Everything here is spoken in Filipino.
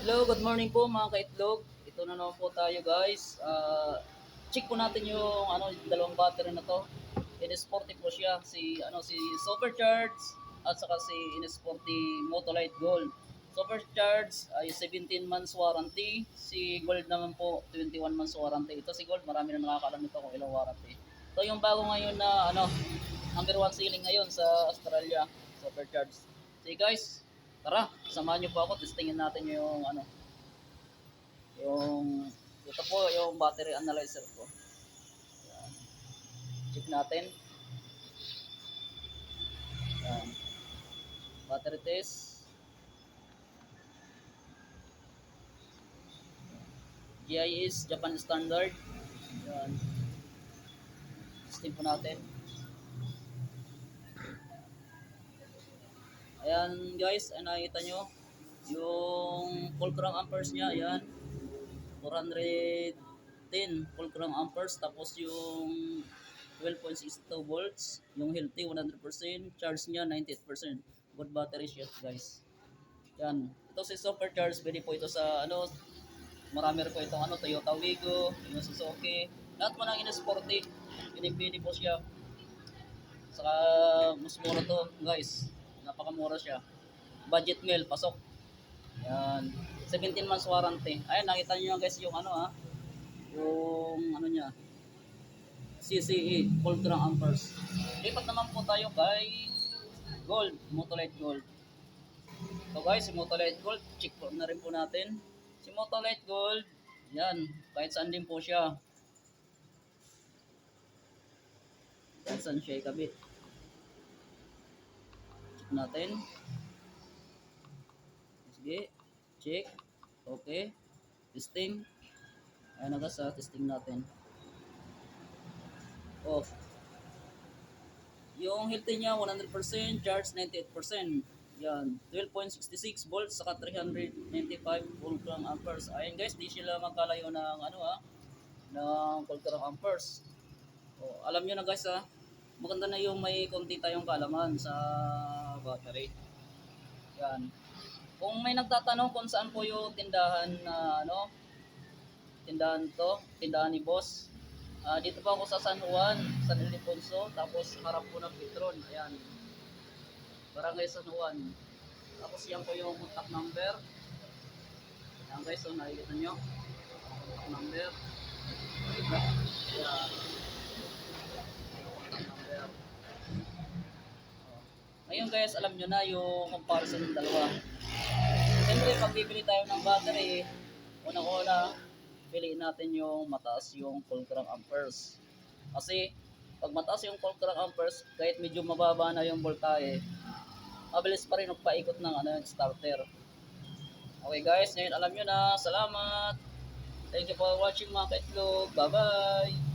Hello, good morning po mga kaitlog. Ito na naman po tayo guys. Check po natin yung dalawang battery na to. NS40 po siya, si Supercharge at saka si NS40 Motolite Gold. Supercharge ay 17 months warranty, si Gold naman po 21 months warranty. Ito si Gold, marami na nakakaalam nito kung ilang warranty. Ito yung bago ngayon na number 1 selling ngayon sa Australia, Supercharge. Sige guys, tara, samahan niyo po ako, testingin natin yung ito po yung battery analyzer ko. Yan. Check natin. Yan. Battery test. GIS Japan Standard. Yan. Testing po natin. Ayan guys, nakikita nyo yung fulcrum amperes niya. Ayan, 410 fulcrum amperes. Tapos yung 12.62 volts, yung healthy 100%, charge niya 98%. Good battery siya guys. Yan, ito si Supercharge, pwede po ito sa marami rin po itong Toyota Wigo, yung Suzuki, lahat mo ng NS40, pinipili po siya. Saka mas mura to guys, napakamura siya. Budget meal, pasok. Yan, 17 months warranty. Ayun, nakita niyo guys yung yung niya, CCE, Fulcrum Amperes. Lipat naman po tayo kay Gold, Motolite Gold. So guys, si Motolite Gold, check po na rin po natin. Si Motolite Gold, yan, kahit saan din po siya. Kahit saan siya ikabit. Check natin. Sige, check. Okay. Testing. Ayan na guys, testing natin. Off. Yung healthy niya 100%, charge 98%. Yan, 12.66 volts saka 395 fulcrum amperes. Ayun guys, di sila magkalayo ng ng fulcrum amperes. O, alam niyo na guys maganda na yung may konti tayong kaalaman sa battery. Yan. Kung may nagtatanong kung saan po yung tindahan na tindahan ni boss. Dito pa ako sa San Juan, San Ildefonso, tapos harap po ng Petron. Ayan. Barangay San Juan. Tapos yan po yung contact number. Ayan guys, so nakikita nyo. Contact number. Ayan. Contact number. Ngayon guys, alam nyo na yung comparison ng dalawa. Siyempre, pag bibili tayo ng battery, unang-una, piliin natin yung mataas yung fulcrum amperes. Kasi, pag mataas yung fulcrum amperes, kahit medyo mababa na yung voltahe, mabilis pa rin magpaikot ng starter. Okay guys, ngayon alam nyo na. Salamat! Thank you for watching mga kaitlog. Bye-bye!